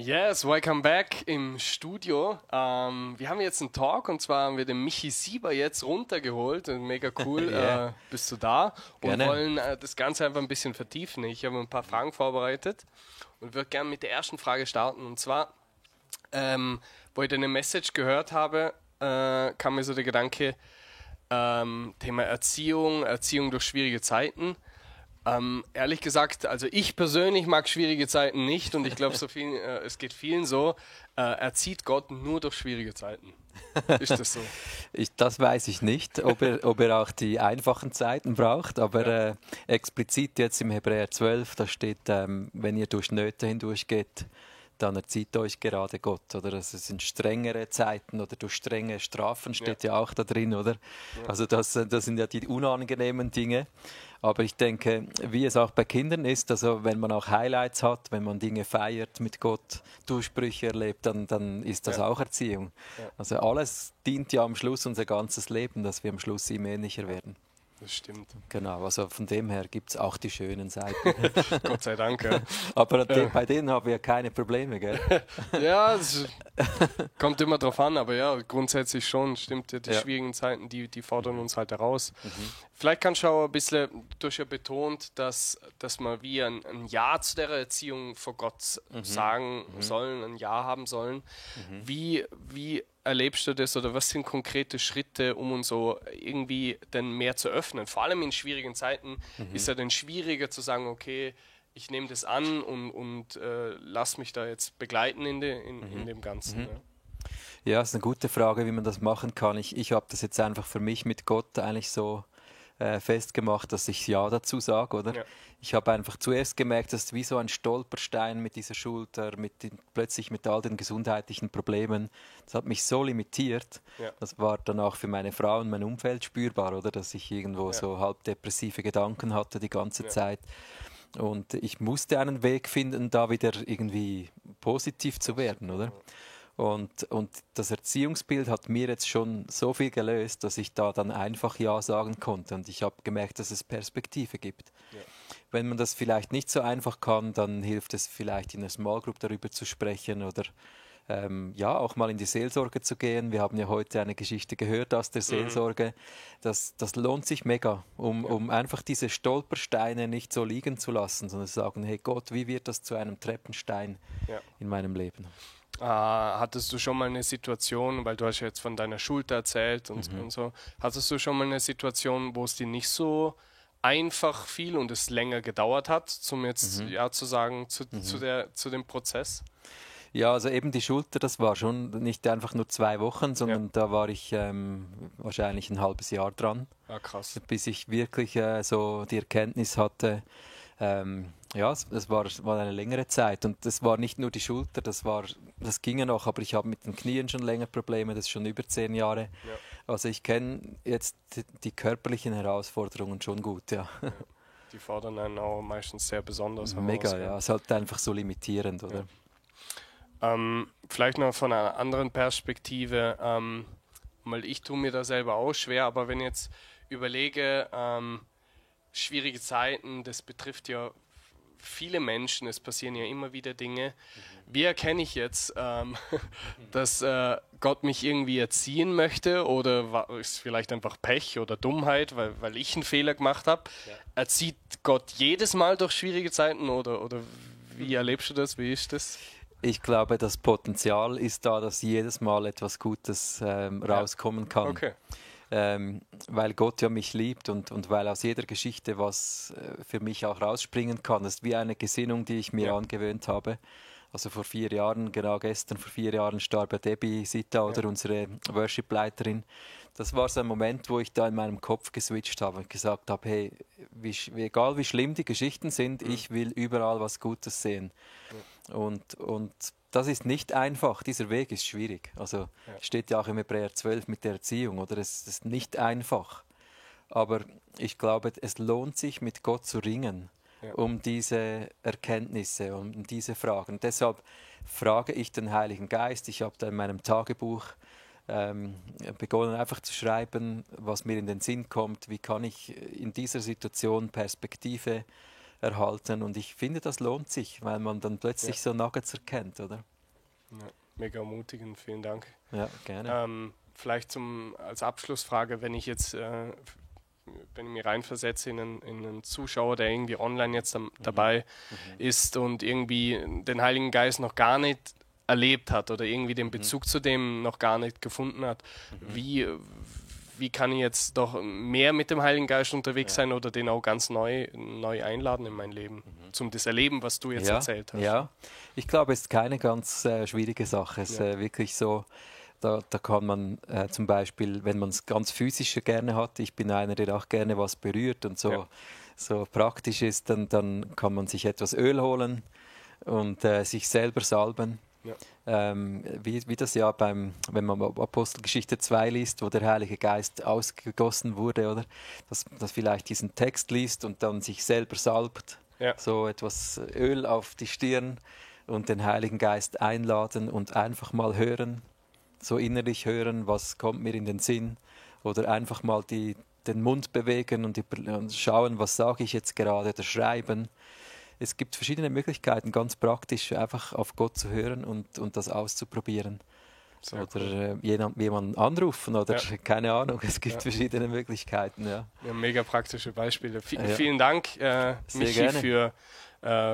Yes, welcome back im Studio. Wir haben jetzt einen Talk und zwar haben wir den Michi Sieber jetzt runtergeholt. Mega cool, Yeah. bist du da? Und Gerne. wollen das Ganze einfach ein bisschen vertiefen. Ich habe ein paar Fragen vorbereitet und würde gerne mit der ersten Frage starten. Und zwar, wo ich deine Message gehört habe, kam mir so der Gedanke, Thema Erziehung durch schwierige Zeiten. Ehrlich gesagt, also ich persönlich mag schwierige Zeiten nicht und ich glaube, es geht vielen so, erzieht Gott nur durch schwierige Zeiten. Ist das so? Das weiß ich nicht, ob er auch die einfachen Zeiten braucht, aber explizit jetzt im Hebräer 12, da steht, wenn ihr durch Nöte hindurchgeht, dann erzieht euch gerade Gott. Oder es sind strengere Zeiten oder durch strenge Strafen steht ja auch da drin, oder? Ja. Also das sind ja die unangenehmen Dinge. Aber ich denke, wie es auch bei Kindern ist, also wenn man auch Highlights hat, wenn man Dinge feiert mit Gott, Durchbrüche erlebt, dann ist das auch Erziehung. Ja. Also alles dient ja am Schluss unser ganzes Leben, dass wir am Schluss ihm ähnlicher werden. Das stimmt. Genau, also von dem her gibt es auch die schönen Seiten. Gott sei Dank, ja. Aber bei denen haben wir keine Probleme, gell? Ja, es kommt immer drauf an, aber ja, grundsätzlich schon, stimmt. Die schwierigen Zeiten, die fordern uns halt heraus. Vielleicht kannst du auch ein bisschen, du hast ja betont, dass wir wie ein Ja zu der Erziehung vor Gott sagen sollen, ein Ja haben sollen. Wie erlebst du das oder was sind konkrete Schritte, um uns so irgendwie dann mehr zu öffnen? Vor allem in schwierigen Zeiten ist ja dann schwieriger zu sagen, okay, ich nehme das an und lass mich da jetzt begleiten in dem Ganzen. Ja, das ist eine gute Frage, wie man das machen kann. Ich habe das jetzt einfach für mich mit Gott eigentlich so festgemacht, dass ich Ja dazu sage, oder? Ja. Ich habe einfach zuerst gemerkt, dass wie so ein Stolperstein mit dieser Schulter, plötzlich mit all den gesundheitlichen Problemen, das hat mich so limitiert. Ja. Das war dann auch für meine Frau und mein Umfeld spürbar, oder? Dass ich irgendwo so halb depressive Gedanken hatte die ganze Zeit. Und ich musste einen Weg finden, da wieder irgendwie positiv zu werden, oder? Und das Erziehungsbild hat mir jetzt schon so viel gelöst, dass ich da dann einfach Ja sagen konnte. Und ich habe gemerkt, dass es Perspektive gibt. Ja. Wenn man das vielleicht nicht so einfach kann, dann hilft es vielleicht in einer Small Group darüber zu sprechen oder auch mal in die Seelsorge zu gehen. Wir haben ja heute eine Geschichte gehört aus der Seelsorge. Das lohnt sich mega, um einfach diese Stolpersteine nicht so liegen zu lassen, sondern zu sagen, hey Gott, wie wird das zu einem Treppenstein in meinem Leben? Hattest du schon mal eine Situation, weil du hast ja jetzt von deiner Schulter erzählt und so, hattest du schon mal eine Situation, wo es dir nicht so einfach fiel und es länger gedauert hat, zum jetzt Ja zu sagen zu dem Prozess? Ja, also eben die Schulter, das war schon nicht einfach nur 2 Wochen, sondern da war ich wahrscheinlich ein halbes Jahr dran. Ah, krass. Bis ich wirklich so die Erkenntnis hatte, es war eine längere Zeit und das war nicht nur die Schulter, das ging ja noch, aber ich habe mit den Knien schon länger Probleme, das ist schon über 10 Jahre. Ja. Also ich kenne jetzt die körperlichen Herausforderungen schon gut, ja. Die fordern einen auch meistens sehr besonders heraus. Mega, ja, es ist halt einfach so limitierend, oder? Ja. Vielleicht noch von einer anderen Perspektive, weil ich tue mir da selber auch schwer, aber wenn ich jetzt überlege, schwierige Zeiten, das betrifft ja viele Menschen, es passieren ja immer wieder Dinge. Wie erkenne ich jetzt, dass Gott mich irgendwie erziehen möchte oder ist vielleicht einfach Pech oder Dummheit, weil ich einen Fehler gemacht habe? Ja. Erzieht Gott jedes Mal durch schwierige Zeiten oder wie erlebst du das? Wie ist das? Ich glaube, das Potenzial ist da, dass jedes Mal etwas Gutes rauskommen kann. Okay. Weil Gott ja mich liebt und weil aus jeder Geschichte was für mich auch rausspringen kann. Das ist wie eine Gesinnung, die ich mir angewöhnt habe. Also vor 4 Jahren, genau gestern, vor 4 Jahren starb Debbie Sita, oder unsere Worship-Leiterin. Das war so ein Moment, wo ich da in meinem Kopf geswitcht habe und gesagt habe, hey, egal wie schlimm die Geschichten sind, ich will überall was Gutes sehen. Und das ist nicht einfach, dieser Weg ist schwierig. Also steht ja auch im Hebräer 12 mit der Erziehung, oder? Es ist nicht einfach. Aber ich glaube, es lohnt sich, mit Gott zu ringen, um diese Erkenntnisse, um diese Fragen. Und deshalb frage ich den Heiligen Geist. Ich habe da in meinem Tagebuch begonnen einfach zu schreiben, was mir in den Sinn kommt. Wie kann ich in dieser Situation Perspektive erhalten. Und ich finde, das lohnt sich, weil man dann plötzlich so Nuggets erkennt, oder? Ja, mega ermutigend, vielen Dank. Ja, gerne. Vielleicht als Abschlussfrage, wenn ich jetzt, wenn ich mich reinversetze in einen Zuschauer, der irgendwie online jetzt dabei ist und irgendwie den Heiligen Geist noch gar nicht erlebt hat oder irgendwie den Bezug zu dem noch gar nicht gefunden hat, wie kann ich jetzt doch mehr mit dem Heiligen Geist unterwegs sein oder den auch ganz neu einladen in mein Leben, zum das Erleben, was du jetzt erzählt hast? Ja, ich glaube, es ist keine ganz schwierige Sache. Es ist wirklich so, da kann man zum Beispiel, wenn man es ganz physisch gerne hat, ich bin einer, der auch gerne was berührt und so praktisch ist, dann kann man sich etwas Öl holen und sich selber salben. Ja. Wie das ja wenn man Apostelgeschichte 2 liest, wo der Heilige Geist ausgegossen wurde, oder? Dass vielleicht diesen Text liest und dann sich selber salbt, so etwas Öl auf die Stirn und den Heiligen Geist einladen und einfach mal hören, so innerlich hören, was kommt mir in den Sinn, oder einfach mal den Mund bewegen und schauen, was sage ich jetzt gerade, oder schreiben. Es gibt verschiedene Möglichkeiten, ganz praktisch einfach auf Gott zu hören und das auszuprobieren. Sehr oder jemanden anrufen oder keine Ahnung, es gibt verschiedene Möglichkeiten. Ja, mega praktische Beispiele. Vielen Dank, Michi,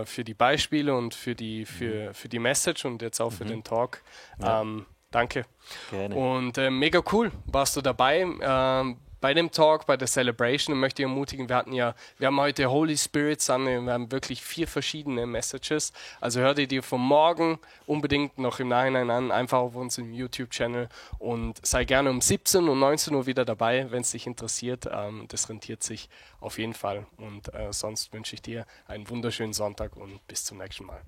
für die Beispiele und für die Message und jetzt auch für den Talk. Ja. Danke. Gerne. Und mega cool, warst du dabei. Bei dem Talk, bei der Celebration, möchte ich ermutigen, wir haben heute Holy Spirit Sunday, wir haben wirklich 4 verschiedene Messages. Also hör dir die von morgen unbedingt noch im Nachhinein an, einfach auf unserem YouTube-Channel und sei gerne um 17 und 19 Uhr wieder dabei, wenn es dich interessiert. Das rentiert sich auf jeden Fall. Und sonst wünsche ich dir einen wunderschönen Sonntag und bis zum nächsten Mal.